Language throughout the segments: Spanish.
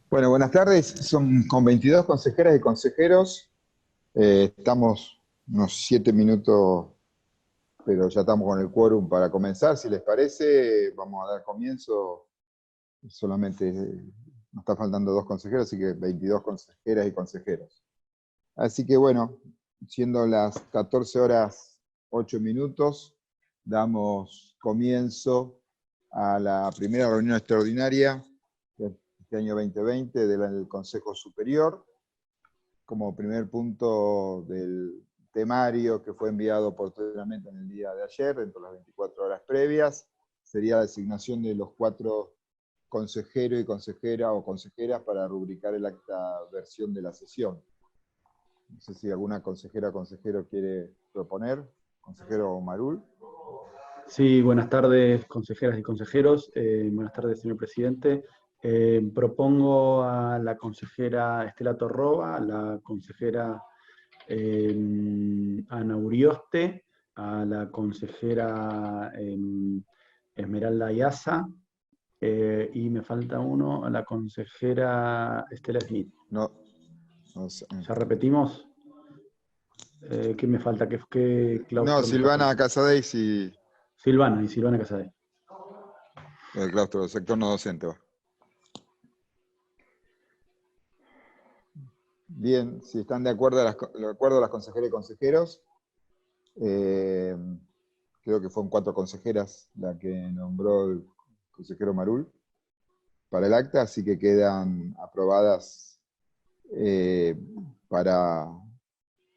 Bueno, buenas tardes. Son con 22 consejeras y consejeros. Estamos unos 7 minutos, pero ya estamos con el quórum para comenzar. Si les parece, vamos a dar comienzo. Solamente nos está faltando 2 consejeros, así que 22 consejeras y consejeros. Así que bueno, siendo las 14 horas 8 minutos, damos comienzo a la primera reunión extraordinaria de este año 2020 del Consejo Superior. Como primer punto del temario que fue enviado oportunamente en el día de ayer, dentro de las 24 horas previas, sería la designación de los 4 consejeros y consejera o consejeras para rubricar el acta versión de la sesión. No sé si alguna consejera o consejero quiere proponer. Consejero Marul. Sí, buenas tardes, consejeras y consejeros. Buenas tardes, señor presidente. Propongo a la consejera Estela Torroba, a la consejera Ana Urioste, a la consejera Esmeralda Ayaza, y me falta uno, a la consejera Estela Smith. No, no sé. ¿Ya repetimos? ¿Qué me falta? ¿Qué No, claustro me falta? Silvana Casadeis y Silvana Casadei. el claustro del sector no docente. Bien, si están de acuerdo las consejeras y consejeros, creo que fueron 4 consejeras la que nombró el consejero Marul para el acta, así que quedan aprobadas para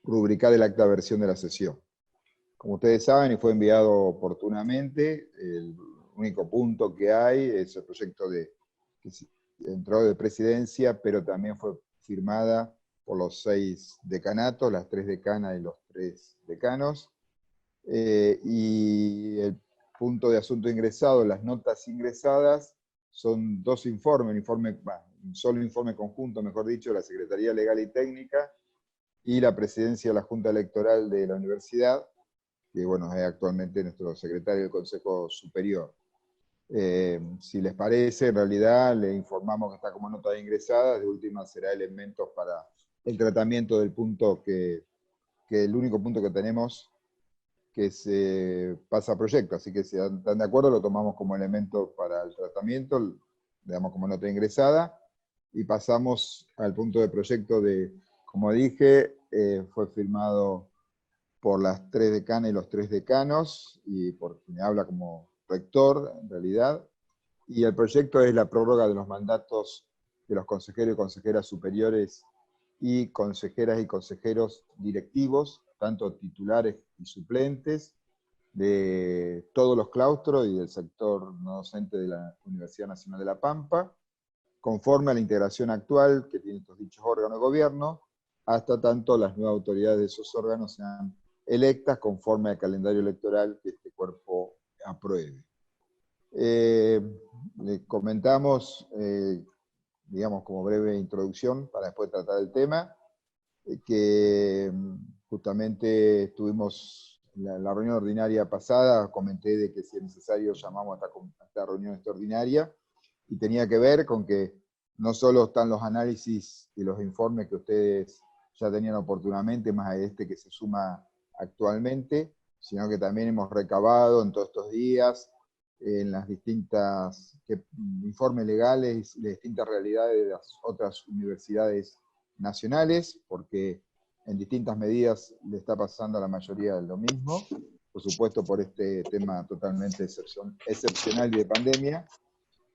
rubricar el acta versión de la sesión. Como ustedes saben, y fue enviado oportunamente, el único punto que hay es el proyecto que entró de presidencia, pero también fue firmada por los 6 decanatos, las 3 decanas y los 3 decanos. Y el punto de asunto ingresado, las notas ingresadas, son 2 informes, un solo informe conjunto, mejor dicho, de la Secretaría Legal y Técnica y la presidencia de la Junta Electoral de la Universidad, que bueno, es actualmente nuestro secretario del Consejo Superior. Si les parece, en realidad le informamos que está como nota ingresada, de última será elementos para el tratamiento del punto que el único punto que tenemos que se pasa a proyecto, así que si están de acuerdo lo tomamos como elemento para el tratamiento, le damos como nota ingresada y pasamos al punto de proyecto de, como dije, fue firmado por las 3 decanas y los 3 decanos, y por quien habla como rector, en realidad. Y el proyecto es la prórroga de los mandatos de los consejeros y consejeras superiores y consejeras y consejeros directivos, tanto titulares y suplentes, de todos los claustros y del sector no docente de la Universidad Nacional de La Pampa, conforme a la integración actual que tienen estos dichos órganos de gobierno, hasta tanto las nuevas autoridades de esos órganos sean electas conforme al calendario electoral que este cuerpo apruebe. Le comentamos, digamos, como breve introducción para después tratar el tema, que justamente estuvimos en la reunión ordinaria pasada, comenté de que si es necesario llamamos a esta reunión extraordinaria, y tenía que ver con que no solo están los análisis y los informes que ustedes ya tenían oportunamente, más a este que se suma actualmente, sino que también hemos recabado en todos estos días en las distintas informes legales y las distintas realidades de las otras universidades nacionales, porque en distintas medidas le está pasando a la mayoría de lo mismo, por supuesto por este tema totalmente excepcional y de pandemia.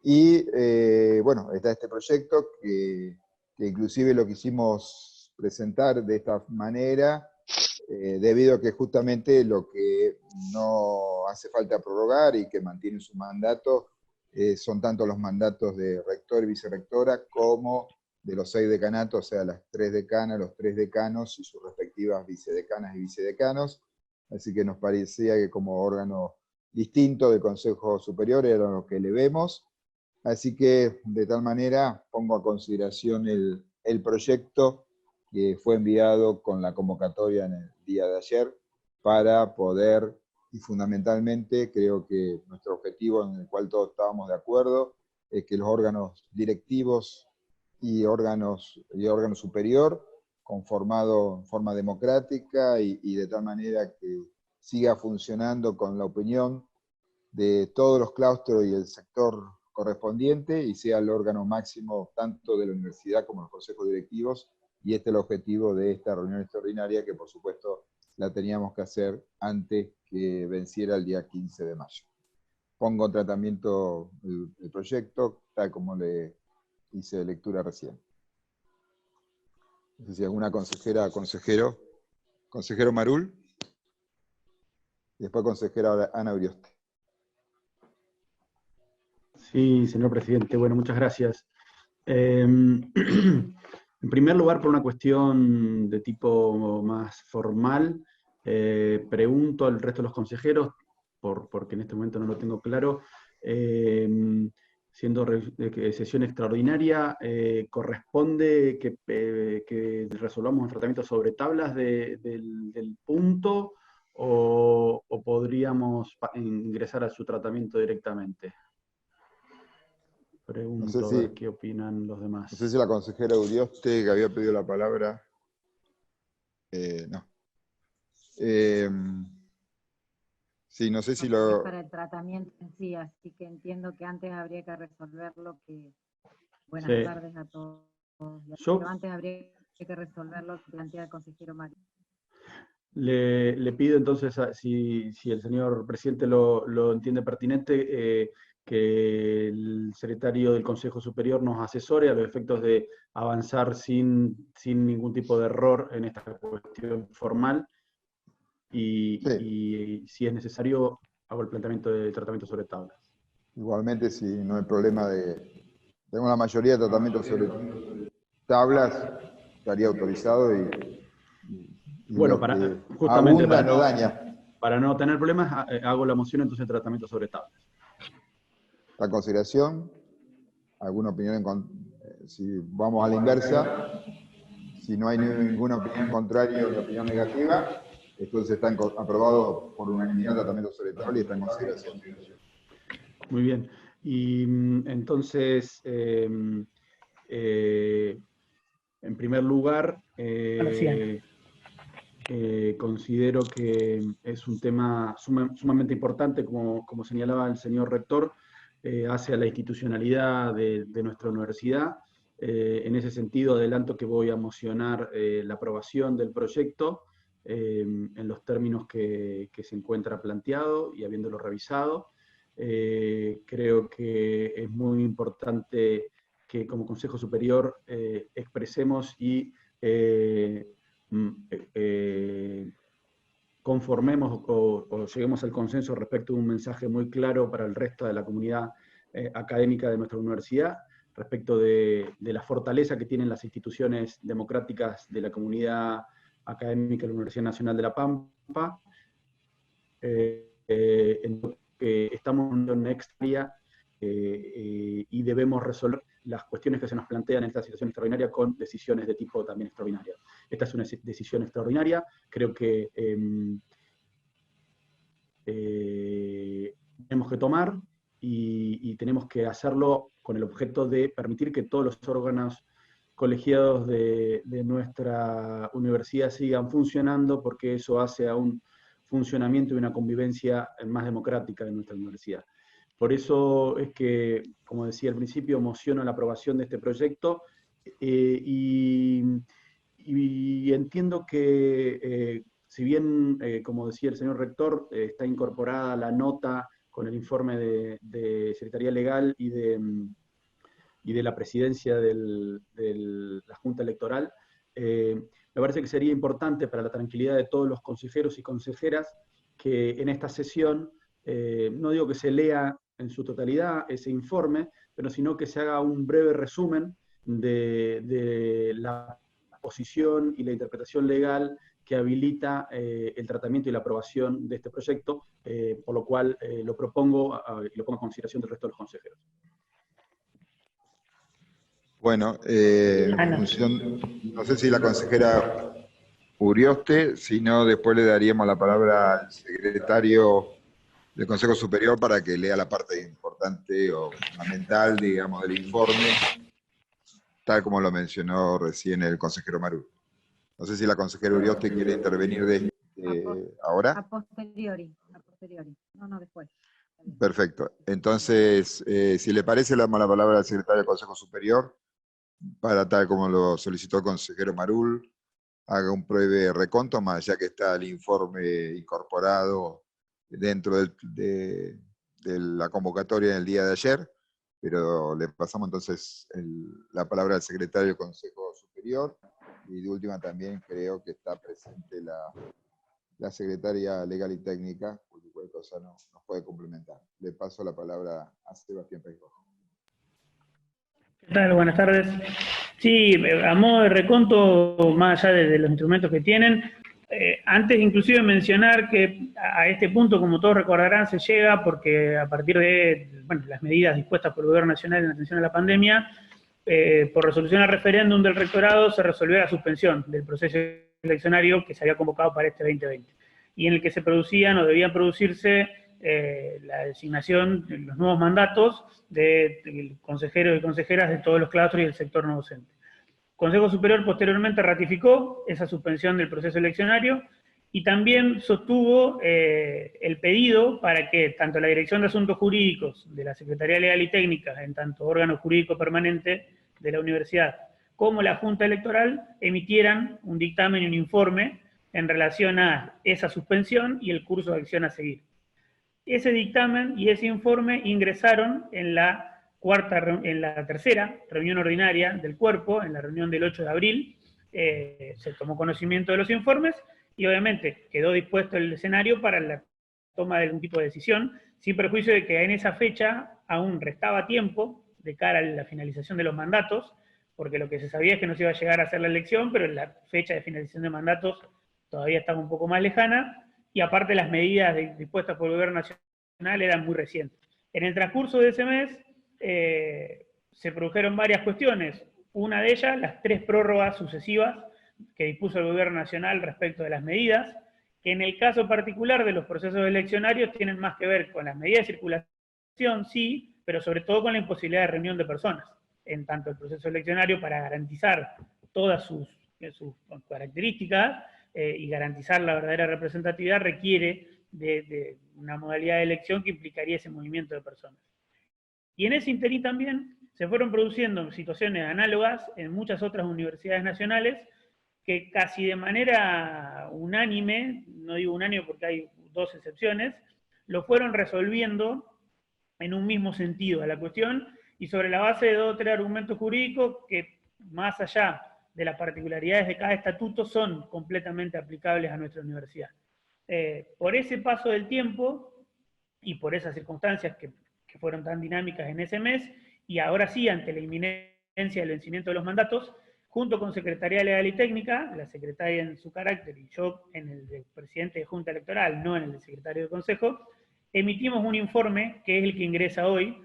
Y bueno, está este proyecto que inclusive lo quisimos presentar de esta manera, debido a que justamente lo que no hace falta prorrogar y que mantiene su mandato son tanto los mandatos de rector y vicerrectora como de los 6 decanatos, o sea, las 3 decanas, los 3 decanos y sus respectivas vicedecanas y vicedecanos. Así que nos parecía que como órgano distinto del Consejo Superior era lo que le vemos. Así que de tal manera pongo a consideración el proyecto que fue enviado con la convocatoria en el día de ayer para poder, y fundamentalmente creo que nuestro objetivo en el cual todos estábamos de acuerdo, es que los órganos directivos y órgano superior, conformado en forma democrática y de tal manera que siga funcionando con la opinión de todos los claustros y el sector correspondiente y sea el órgano máximo tanto de la universidad como los consejos directivos, y este es el objetivo de esta reunión extraordinaria que por supuesto la teníamos que hacer antes que venciera el día 15 de mayo. Pongo en tratamiento el proyecto tal como le hice lectura recién. No sé si alguna consejera, consejero. Consejero Marul. Y después consejera Ana Urioste. Sí, señor presidente. Bueno, muchas gracias. En primer lugar, por una cuestión de tipo más formal, pregunto al resto de los consejeros, porque en este momento no lo tengo claro, siendo sesión extraordinaria, ¿corresponde que resolvamos el tratamiento sobre tablas del punto o podríamos ingresar a su tratamiento directamente? Pregunto, a ver qué opinan los demás. No sé si la consejera Urioste, que había pedido la palabra. No. Sí, no sé si lo... Para el tratamiento en sí, así que entiendo que antes habría que resolverlo que... Buenas tardes a todos. Pero antes habría que resolver lo que plantea el consejero Mario. Le pido entonces, si el señor presidente lo entiende pertinente, que el secretario del Consejo Superior nos asesore a los efectos de avanzar sin ningún tipo de error en esta cuestión formal y si es necesario, hago el planteamiento de tratamiento sobre tablas. Igualmente, si no hay problema de... Tengo la mayoría de tratamientos sobre tablas, estaría autorizado y bueno, justamente para no tener problemas, hago la moción entonces de tratamiento sobre tablas. ¿La consideración? ¿Alguna opinión? Si vamos a la inversa, si no hay ninguna opinión contraria ni opinión negativa, entonces está aprobado por unanimidad el tratamiento sobre tabla y está en consideración. Muy bien. Y entonces, en primer lugar, considero que es un tema sumamente importante, como señalaba el señor rector, hacia la institucionalidad de nuestra universidad. En ese sentido, adelanto que voy a mocionar la aprobación del proyecto en los términos que se encuentra planteado y habiéndolo revisado. Creo que es muy importante que como Consejo Superior expresemos y conformemos o lleguemos al consenso respecto de un mensaje muy claro para el resto de la comunidad académica de nuestra universidad, respecto de la fortaleza que tienen las instituciones democráticas de la comunidad académica de la Universidad Nacional de La Pampa, que estamos en una extraordinaria y debemos resolver las cuestiones que se nos plantean en esta situación extraordinaria con decisiones de tipo también extraordinario. Esta es una decisión extraordinaria, creo que tenemos que tomar y tenemos que hacerlo con el objeto de permitir que todos los órganos colegiados de nuestra universidad sigan funcionando, porque eso hace a un funcionamiento y una convivencia más democrática de nuestra universidad. Por eso es que, como decía al principio, mociono la aprobación de este proyecto y entiendo que, si bien, como decía el señor rector, está incorporada la nota con el informe de Secretaría Legal y de la presidencia de la Junta Electoral, me parece que sería importante para la tranquilidad de todos los consejeros y consejeras que en esta sesión, no digo que se lea en su totalidad ese informe, pero sino que se haga un breve resumen de la posición y la interpretación legal que habilita el tratamiento y la aprobación de este proyecto, por lo cual lo propongo y lo pongo a consideración del resto de los consejeros. Bueno, no sé si la consejera Urioste, si no después le daríamos la palabra al secretario del Consejo Superior para que lea la parte importante o fundamental, digamos, del informe tal como lo mencionó recién el consejero Marul. No sé si la consejera Urioste quiere intervenir ahora. A posteriori. No, después. Perfecto. Entonces, si le parece, le damos la palabra al secretario del Consejo Superior para, tal como lo solicitó el consejero Marul, haga un breve reconto, más ya que está el informe incorporado dentro de la convocatoria del día de ayer, pero le pasamos entonces la palabra al secretario del Consejo Superior, y de última también creo que está presente la secretaria legal y técnica, cualquier cosa nos puede complementar. Le paso la palabra a Sebastián Peijo. ¿Qué tal? Buenas tardes. Sí, a modo de reconto, más allá de los instrumentos que tienen, antes inclusive mencionar que a este punto, como todos recordarán, se llega porque a partir de las medidas dispuestas por el Gobierno Nacional en atención a la pandemia, por resolución al referéndum del rectorado se resolvió la suspensión del proceso eleccionario que se había convocado para este 2020, y en el que se producían o debían producirse la designación de los nuevos mandatos de consejeros y consejeras de todos los claustros y del sector no docente. El Consejo Superior posteriormente ratificó esa suspensión del proceso eleccionario y también sostuvo el pedido para que tanto la Dirección de Asuntos Jurídicos de la Secretaría Legal y Técnica, en tanto órgano jurídico permanente de la universidad, como la Junta Electoral emitieran un dictamen y un informe en relación a esa suspensión y el curso de acción a seguir. Ese dictamen y ese informe ingresaron en la tercera reunión ordinaria del cuerpo, en la reunión del 8 de abril, se tomó conocimiento de los informes y obviamente quedó dispuesto el escenario para la toma de algún tipo de decisión, sin perjuicio de que en esa fecha aún restaba tiempo de cara a la finalización de los mandatos, porque lo que se sabía es que no se iba a llegar a hacer la elección, pero la fecha de finalización de mandatos todavía estaba un poco más lejana, y aparte las medidas dispuestas por el Gobierno Nacional eran muy recientes. En el transcurso de ese mes se produjeron varias cuestiones. Una de ellas, las 3 prórrogas sucesivas que dispuso el Gobierno Nacional respecto de las medidas, que en el caso particular de los procesos eleccionarios tienen más que ver con las medidas de circulación, sí, pero sobre todo con la imposibilidad de reunión de personas, en tanto el proceso eleccionario, para garantizar todas sus características, y garantizar la verdadera representatividad, requiere de una modalidad de elección que implicaría ese movimiento de personas. Y en ese interín también se fueron produciendo situaciones análogas en muchas otras universidades nacionales que casi de manera unánime, no digo unánime porque hay 2 excepciones, lo fueron resolviendo en un mismo sentido a la cuestión y sobre la base de 2 o 3 argumentos jurídicos que, más allá de las particularidades de cada estatuto, son completamente aplicables a nuestra universidad. Por ese paso del tiempo y por esas circunstancias que fueron tan dinámicas en ese mes, y ahora sí, ante la inminencia del vencimiento de los mandatos, junto con Secretaría Legal y Técnica, la secretaria en su carácter y yo en el de presidente de Junta Electoral, no en el de secretario de Consejo, emitimos un informe que es el que ingresa hoy,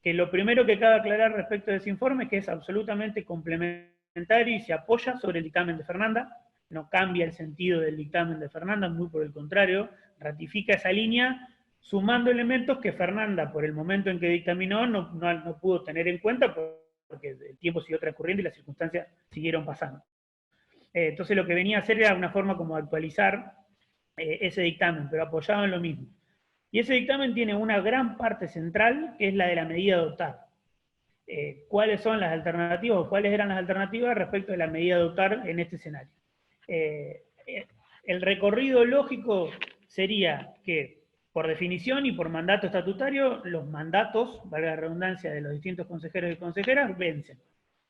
que lo primero que cabe aclarar respecto de ese informe es que es absolutamente complementario y se apoya sobre el dictamen de Fernanda, no cambia el sentido del dictamen de Fernanda, muy por el contrario, ratifica esa línea, sumando elementos que Fernanda, por el momento en que dictaminó, no pudo tener en cuenta porque el tiempo siguió transcurriendo y las circunstancias siguieron pasando. Entonces lo que venía a hacer era una forma como de actualizar ese dictamen, pero apoyado en lo mismo. Y ese dictamen tiene una gran parte central, que es la de la medida a adoptar. ¿Cuáles son las alternativas o cuáles eran las alternativas respecto de la medida a adoptar en este escenario? El recorrido lógico sería que, por definición y por mandato estatutario, los mandatos, valga la redundancia, de los distintos consejeros y consejeras vencen.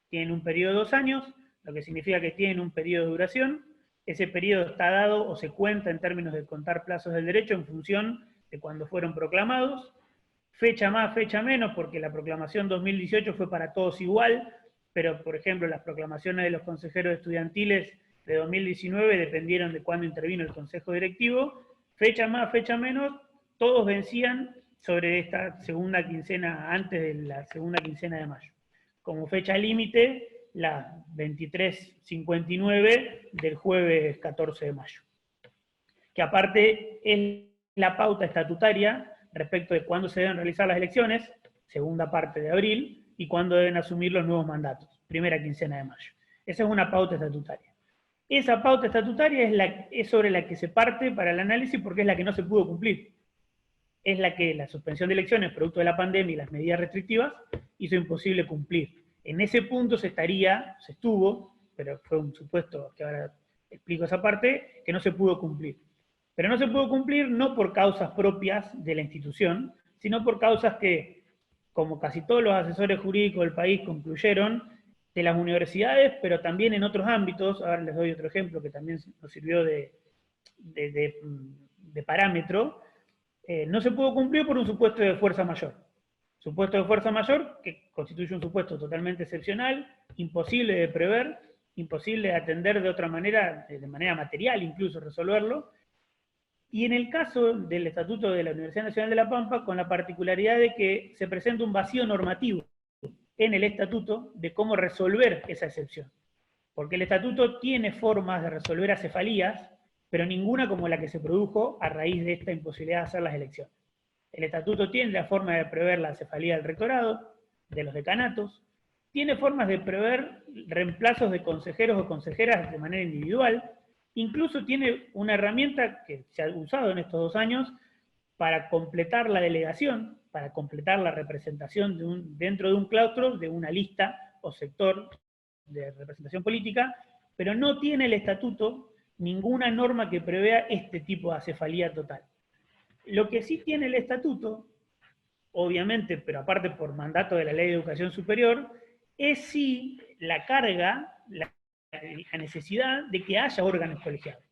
Tienen un periodo de 2 años, lo que significa que tienen un periodo de duración. Ese periodo está dado o se cuenta en términos de contar plazos del derecho en función de cuando fueron proclamados. Fecha más, fecha menos, porque la proclamación 2018 fue para todos igual, pero, por ejemplo, las proclamaciones de los consejeros estudiantiles de 2019 dependieron de cuándo intervino el consejo directivo. Fecha más, fecha menos, todos vencían sobre esta segunda quincena, antes de la segunda quincena de mayo. Como fecha límite, la 23:59 del jueves 14 de mayo. Que aparte es la pauta estatutaria respecto de cuándo se deben realizar las elecciones, segunda parte de abril, y cuándo deben asumir los nuevos mandatos. primera quincena de mayo. Esa es una pauta estatutaria. Esa pauta estatutaria es sobre la que se parte para el análisis porque es la que no se pudo cumplir. Es la que la suspensión de elecciones, producto de la pandemia y las medidas restrictivas, hizo imposible cumplir. En ese punto se estuvo, pero fue un supuesto que ahora explico esa parte, que no se pudo cumplir. Pero no se pudo cumplir no por causas propias de la institución, sino por causas que, como casi todos los asesores jurídicos del país concluyeron, de las universidades, pero también en otros ámbitos. Ahora les doy otro ejemplo que también nos sirvió de parámetro. No se pudo cumplir por un supuesto de fuerza mayor. Supuesto de fuerza mayor que constituye un supuesto totalmente excepcional, imposible de prever, imposible de atender de otra manera, de manera material incluso resolverlo. Y en el caso del Estatuto de la Universidad Nacional de La Pampa, con la particularidad de que se presenta un vacío normativo en el estatuto de cómo resolver esa excepción. Porque el estatuto tiene formas de resolver acefalías, pero ninguna como la que se produjo a raíz de esta imposibilidad de hacer las elecciones. El estatuto tiene la forma de prever la acefalía del rectorado, de los decanatos, tiene formas de prever reemplazos de consejeros o consejeras de manera individual, incluso tiene una herramienta que se ha usado en estos 2 años para completar la delegación, para completar la representación dentro de un claustro, de una lista o sector de representación política, pero no tiene el estatuto ninguna norma que prevea este tipo de acefalía total. Lo que sí tiene el estatuto, obviamente, pero aparte por mandato de la Ley de Educación Superior, es sí la carga, la necesidad de que haya órganos colegiados.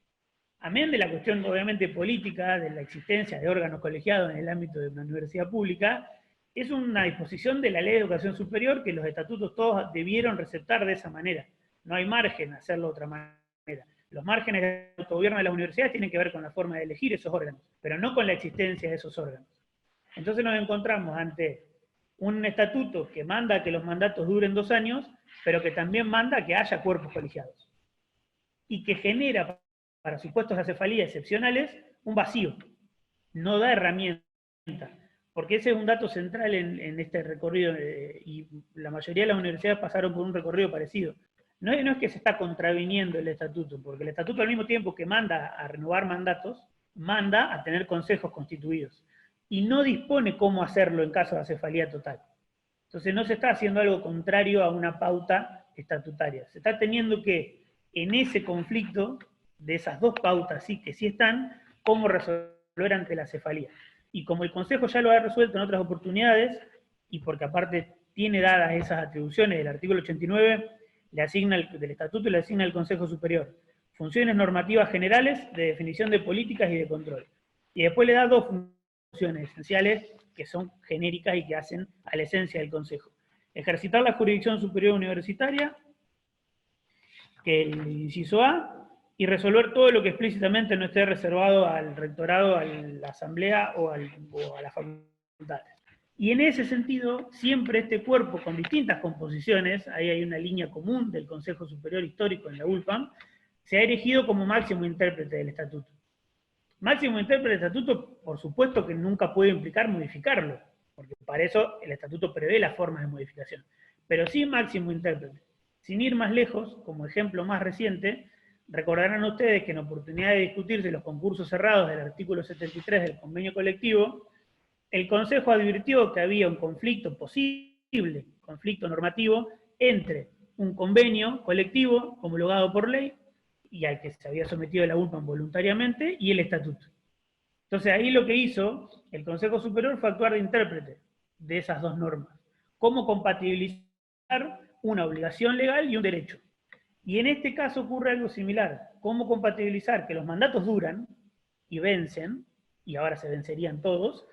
Amén de la cuestión, obviamente, política, de la existencia de órganos colegiados en el ámbito de una universidad pública, es una disposición de la Ley de Educación Superior que los estatutos todos debieron receptar de esa manera. No hay margen a hacerlo de otra manera. Los márgenes de autogobierno de las universidades tienen que ver con la forma de elegir esos órganos, pero no con la existencia de esos órganos. Entonces nos encontramos ante un estatuto que manda que los mandatos duren 2 años, pero que también manda que haya cuerpos colegiados. Y que genera, para supuestos de acefalía excepcionales, un vacío. No da herramienta. Porque ese es un dato central en este recorrido, y la mayoría de las universidades pasaron por un recorrido parecido. No es que se está contraviniendo el estatuto, porque el estatuto al mismo tiempo que manda a renovar mandatos, manda a tener consejos constituidos. Y no dispone cómo hacerlo en caso de acefalía total. Entonces no se está haciendo algo contrario a una pauta estatutaria. Se está teniendo que, en ese conflicto, de esas 2 pautas sí que sí están, cómo resolver ante la acefalía. Y como el Consejo ya lo ha resuelto en otras oportunidades, y porque aparte tiene dadas esas atribuciones del artículo 89, le asigna del Estatuto y le asigna al Consejo Superior funciones normativas generales de definición de políticas y de control. Y después le da 2 funciones esenciales que son genéricas y que hacen a la esencia del Consejo. Ejercitar la jurisdicción superior universitaria, que es el inciso A, y resolver todo lo que explícitamente no esté reservado al rectorado, a la asamblea o a las facultades. Y en ese sentido, siempre este cuerpo con distintas composiciones, ahí hay una línea común del Consejo Superior Histórico en la ULPAM, se ha erigido como máximo intérprete del estatuto. Máximo intérprete del estatuto, por supuesto que nunca puede implicar modificarlo, porque para eso el estatuto prevé las formas de modificación. Pero sí máximo intérprete. Sin ir más lejos, como ejemplo más reciente, recordarán ustedes que en oportunidad de discutirse los concursos cerrados del artículo 73 del convenio colectivo, el Consejo advirtió que había un conflicto posible, conflicto normativo, entre un convenio colectivo homologado por ley y al que se había sometido la ULPAM voluntariamente, y el estatuto. Entonces ahí lo que hizo el Consejo Superior fue actuar de intérprete de esas 2 normas. Cómo compatibilizar una obligación legal y un derecho. Y en este caso ocurre algo similar. Cómo compatibilizar que los mandatos duran y vencen, y ahora se vencerían todos,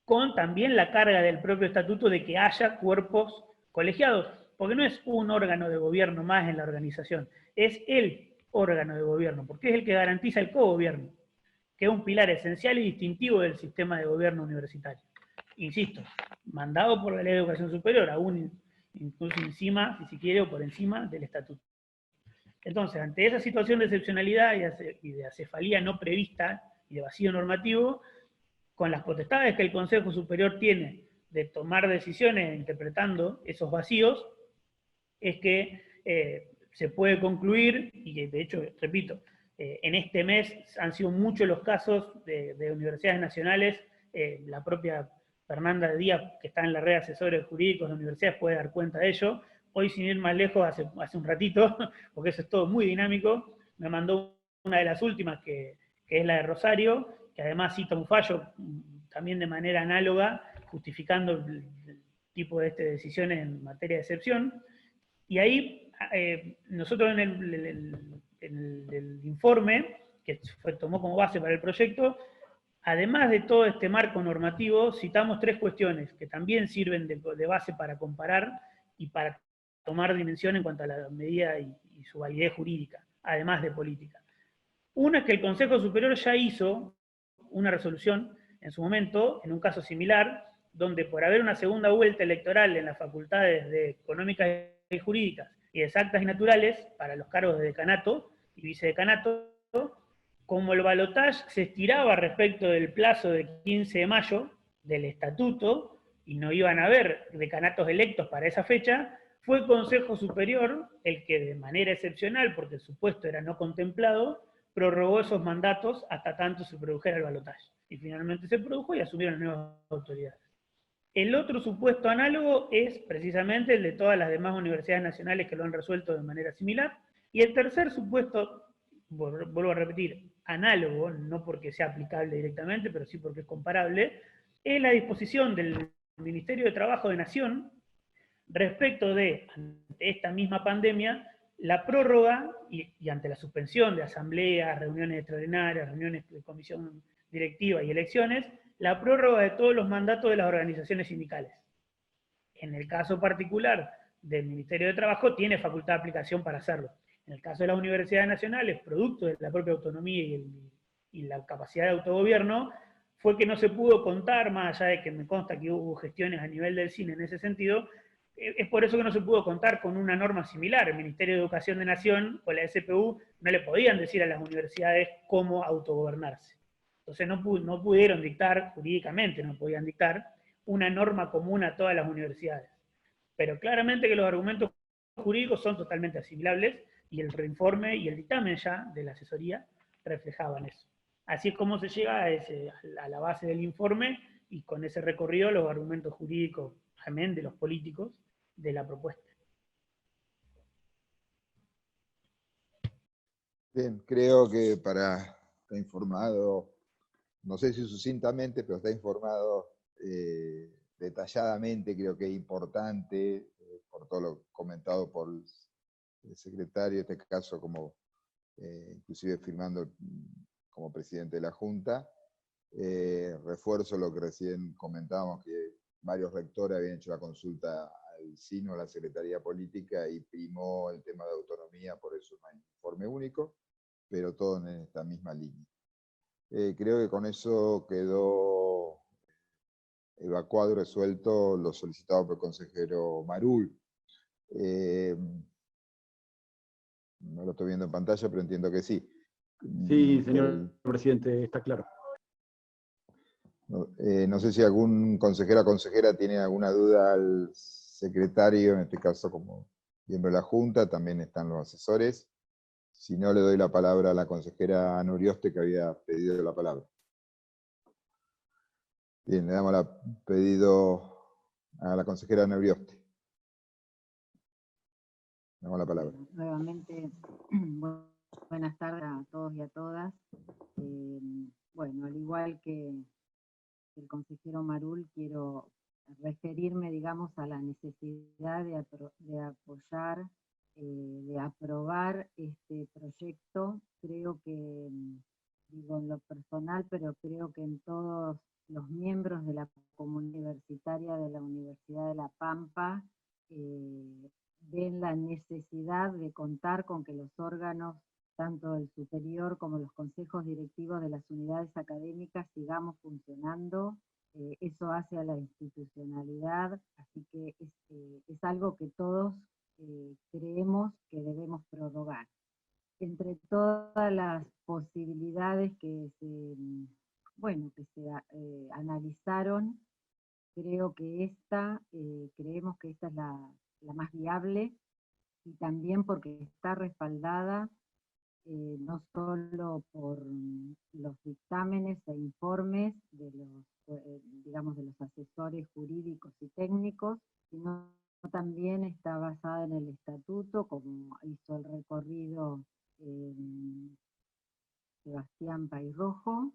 con también la carga del propio estatuto de que haya cuerpos colegiados, porque no es un órgano de gobierno más en la organización, es el órgano de gobierno, porque es el que garantiza el cogobierno, que es un pilar esencial y distintivo del sistema de gobierno universitario. Insisto, mandado por la Ley de Educación Superior, aún incluso encima, si se quiere, o por encima del estatuto. Entonces, ante esa situación de excepcionalidad y de acefalía no prevista y de vacío normativo, con las potestades que el Consejo Superior tiene de tomar decisiones interpretando esos vacíos, es que se puede concluir, y que de hecho, repito, en este mes han sido muchos los casos de universidades nacionales, la propia Fernanda Díaz, que está en la red de asesores jurídicos de universidades, puede dar cuenta de ello. Hoy, sin ir más lejos, hace un ratito, porque eso es todo muy dinámico, me mandó una de las últimas, que es la de Rosario, que además cita un fallo también de manera análoga, justificando el tipo de decisiones en materia de excepción. Y ahí nosotros en el informe, que tomó como base para el proyecto, además de todo este marco normativo, citamos 3 cuestiones que también sirven de base para comparar y para tomar dimensión en cuanto a la medida y su validez jurídica, además de política. Una es que el Consejo Superior ya hizo una resolución en su momento, en un caso similar, donde por haber una segunda vuelta electoral en las facultades de económicas y jurídicas y de exactas y naturales para los cargos de decanato y vicedecanato, como el balotaje se estiraba respecto del plazo de 15 de mayo del estatuto y no iban a haber decanatos electos para esa fecha, fue el Consejo Superior el que de manera excepcional, porque el supuesto era no contemplado, prorrogó esos mandatos hasta tanto se produjera el balotaje. Y finalmente se produjo y asumieron nuevas autoridades. El otro supuesto análogo es precisamente el de todas las demás universidades nacionales que lo han resuelto de manera similar. Y el tercer supuesto, vuelvo a repetir, análogo, no porque sea aplicable directamente, pero sí porque es comparable, es la disposición del Ministerio de Trabajo de Nación respecto de, ante esta misma pandemia, la prórroga y ante la suspensión de asambleas, reuniones extraordinarias, reuniones de comisión directiva y elecciones, la prórroga de todos los mandatos de las organizaciones sindicales. En el caso particular del Ministerio de Trabajo, tiene facultad de aplicación para hacerlo. En el caso de las universidades nacionales, producto de la propia autonomía y la capacidad de autogobierno, fue que no se pudo contar, más allá de que me consta que hubo gestiones a nivel del cine en ese sentido, es por eso que no se pudo contar con una norma similar. El Ministerio de Educación de Nación o la SPU no le podían decir a las universidades cómo autogobernarse. Entonces no pudieron dictar, jurídicamente no podían dictar, una norma común a todas las universidades. Pero claramente que los argumentos jurídicos son totalmente asimilables y el reinforme y el dictamen ya de la asesoría reflejaban eso. Así es como se llega a la base del informe y con ese recorrido los argumentos jurídicos, también de los políticos, de la propuesta. Bien, creo que para estar informado, no sé si sucintamente, pero está informado detalladamente, creo que es importante, por todo lo comentado por el secretario, en este caso como inclusive firmando como presidente de la Junta. Refuerzo lo que recién comentábamos, que varios rectores habían hecho la consulta al SINO, a la Secretaría Política, y primó el tema de autonomía, por eso no hay informe único, pero todo en esta misma línea. Creo que con eso quedó evacuado y resuelto lo solicitado por el consejero Marul. No lo estoy viendo en pantalla, pero entiendo que sí. Sí, señor presidente, está claro. No sé si algún consejero o consejera tiene alguna duda al secretario, en este caso como miembro de la Junta, también están los asesores. Si no, le doy la palabra a la consejera Ana Urioste, que había pedido la palabra. Bien, le damos pedido a la consejera Ana Urioste. Le damos la palabra. Nuevamente, buenas tardes a todos y a todas. Bueno, al igual que el consejero Marul, quiero referirme, digamos, a la necesidad de apoyar, de aprobar este proyecto. Creo que, digo en lo personal, pero creo que en todos los miembros de la comunidad universitaria de la Universidad de La Pampa ven la necesidad de contar con que los órganos, tanto el superior como los consejos directivos de las unidades académicas, sigamos funcionando. Eso hace a la institucionalidad, así que es algo que todos creemos que debemos prorrogar. Entre todas las posibilidades que se analizaron, creo que creemos que esta es la más viable, y también porque está respaldada no solo por los dictámenes e informes de los, digamos, de los asesores jurídicos y técnicos, sino también está basada en el estatuto, como hizo el recorrido Sebastián Pairrojo,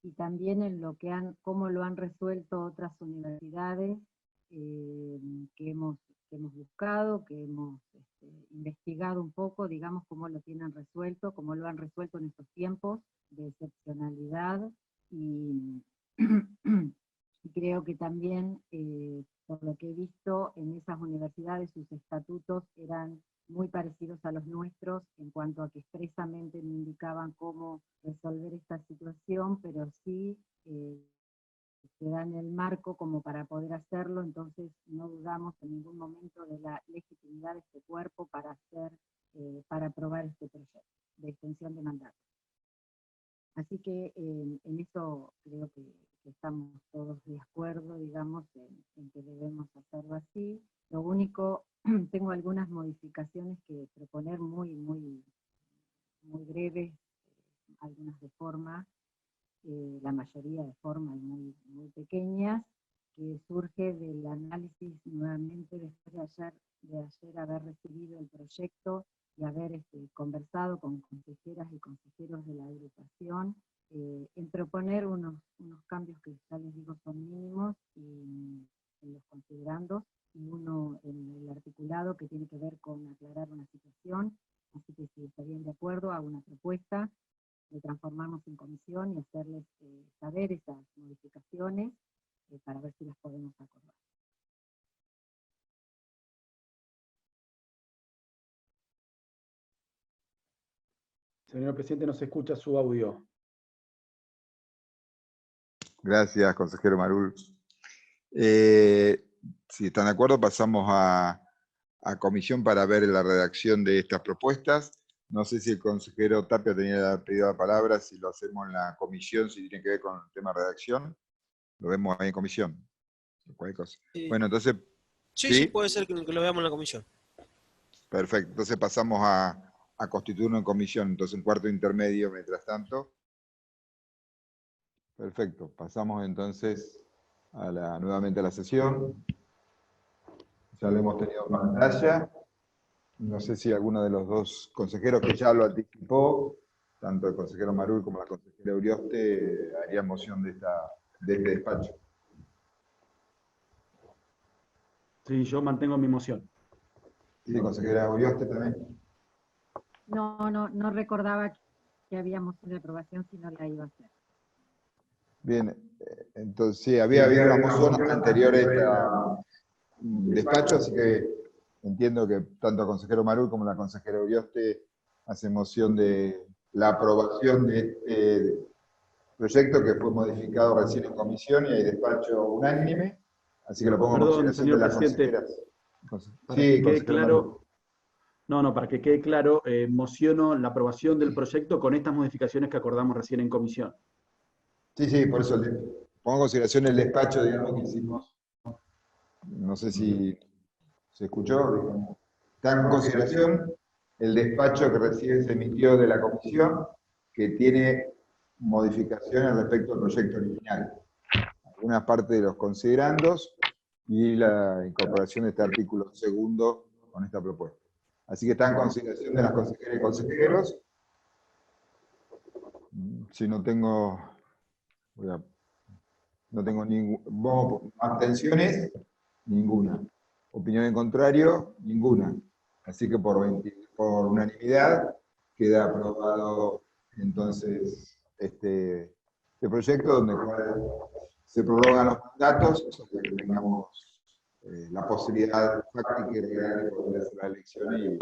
y también en lo que cómo lo han resuelto otras universidades que hemos buscado, que hemos investigado un poco, digamos, cómo lo tienen resuelto, cómo lo han resuelto en estos tiempos de excepcionalidad, y, y creo que también, por lo que he visto, en esas universidades sus estatutos eran muy parecidos a los nuestros, en cuanto a que expresamente no indicaban cómo resolver esta situación, pero sí se dan el marco como para poder hacerlo, entonces no dudamos en ningún momento de la legitimidad de este cuerpo para aprobar este proyecto de extensión de mandato. Así que en eso creo que estamos todos de acuerdo, digamos, en que debemos hacerlo así. Lo único, tengo algunas modificaciones que proponer muy breves, algunas de forma, la mayoría de forma y muy pequeñas, que surge del análisis nuevamente después de ayer haber recibido el proyecto y haber conversado con consejeras y consejeros de la agrupación, en proponer unos cambios que ya les digo son mínimos en los considerandos, y uno en el articulado que tiene que ver con aclarar una situación. Así que si estarían de acuerdo, hago una propuesta de transformarnos en comisión y hacerles saber esas modificaciones para ver si las podemos acordar. Señor presidente, no se escucha su audio. Gracias, consejero Marul. Si están de acuerdo, pasamos a comisión para ver la redacción de estas propuestas. No sé si el consejero Tapia tenía pedido la palabra, si lo hacemos en la comisión, si tiene que ver con el tema de redacción. Lo vemos ahí en comisión. Cualquier cosa. Bueno, entonces... Sí, puede ser que lo veamos en la comisión. Perfecto, entonces pasamos a constituirnos en comisión, entonces un cuarto intermedio mientras tanto. Perfecto, pasamos entonces nuevamente a la sesión. Ya lo hemos tenido en pantalla. No sé si alguno de los dos consejeros que ya lo anticipó, tanto el consejero Marul como la consejera Urioste, haría moción de este despacho. Sí, yo mantengo mi moción. Sí, consejera Urioste también. No recordaba que había moción de aprobación, si no la iba a hacer. Bien, entonces sí, había habido una moción anterior a este despacho, así que entiendo que tanto el consejero Marul como la consejera Urioste hacen moción de la aprobación de este proyecto que fue modificado recién en comisión y hay despacho unánime, así que lo pongo en consideración de las consejeras. Para que quede claro, para que quede claro, mociono la aprobación del proyecto con estas modificaciones que acordamos recién en comisión. Sí, por eso pongo en consideración el despacho, digamos, que hicimos. No sé si se escuchó, digamos. Está en consideración el despacho que recién se emitió de la comisión, que tiene modificaciones respecto al proyecto original. Algunas partes de los considerandos y la incorporación de este artículo segundo con esta propuesta. Así que está en consideración de las consejeras y consejeros. Si no tengo... No tengo abstenciones, ninguna. Opinión en contrario, ninguna. Así que por unanimidad queda aprobado entonces este proyecto donde se prorrogan los mandatos, para que tengamos la posibilidad fáctica y real de poder hacer la elección y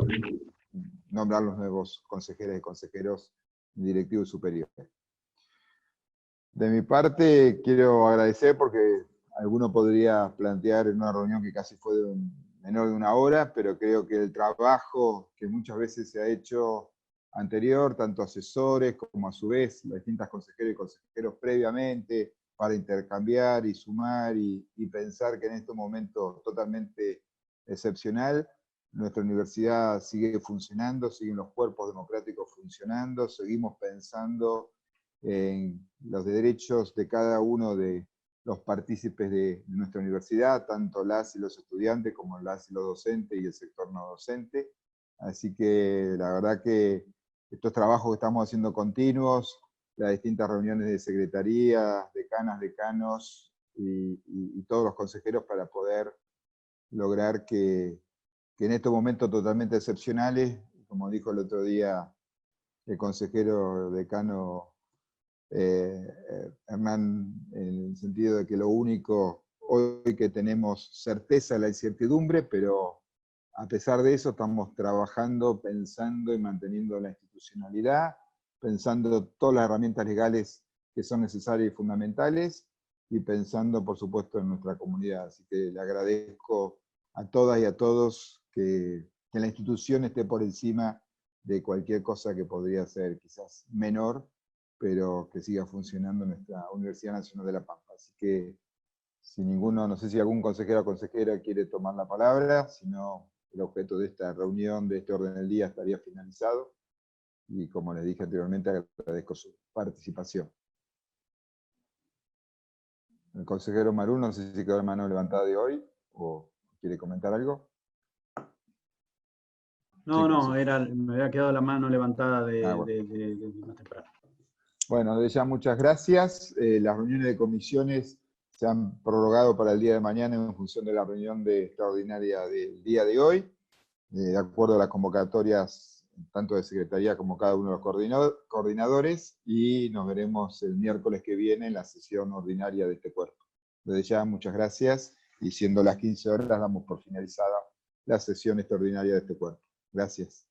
nombrar los nuevos consejeros y consejeros directivos superiores. De mi parte, quiero agradecer porque alguno podría plantear en una reunión que casi fue de menor de una hora, pero creo que el trabajo que muchas veces se ha hecho anterior, tanto asesores como a su vez las distintas consejeras y consejeros previamente, para intercambiar y sumar y pensar que en este momento totalmente excepcional, nuestra universidad sigue funcionando, siguen los cuerpos democráticos funcionando, seguimos pensando en los derechos de cada uno de los partícipes de nuestra universidad, tanto las y los estudiantes como las y los docentes y el sector no docente. Así que la verdad que estos trabajos que estamos haciendo continuos, las distintas reuniones de secretaría, decanas, decanos y todos los consejeros para poder lograr que en estos momentos totalmente excepcionales, como dijo el otro día el consejero decano Hernán, en el sentido de que lo único hoy que tenemos certeza es la incertidumbre, pero a pesar de eso estamos trabajando, pensando y manteniendo la institucionalidad, pensando todas las herramientas legales que son necesarias y fundamentales, y pensando, por supuesto, en nuestra comunidad. Así que le agradezco a todas y a todos que la institución esté por encima de cualquier cosa que podría ser quizás menor, pero que siga funcionando nuestra Universidad Nacional de La Pampa. Así que, si ninguno, no sé si algún consejero o consejera quiere tomar la palabra, si no, el objeto de esta reunión, de este orden del día, estaría finalizado. Y como les dije anteriormente, agradezco su participación. El consejero Marul, no sé si quedó la mano levantada de hoy, o quiere comentar algo. No, me había quedado la mano levantada bueno. de más temprano. Bueno, de ya muchas gracias. Las reuniones de comisiones se han prorrogado para el día de mañana en función de la reunión extraordinaria del día de hoy, de acuerdo a las convocatorias tanto de Secretaría como cada uno de los coordinadores, y nos veremos el miércoles que viene en la sesión ordinaria de este cuerpo. Desde ya muchas gracias, y siendo las 15 horas damos por finalizada la sesión extraordinaria de este cuerpo. Gracias.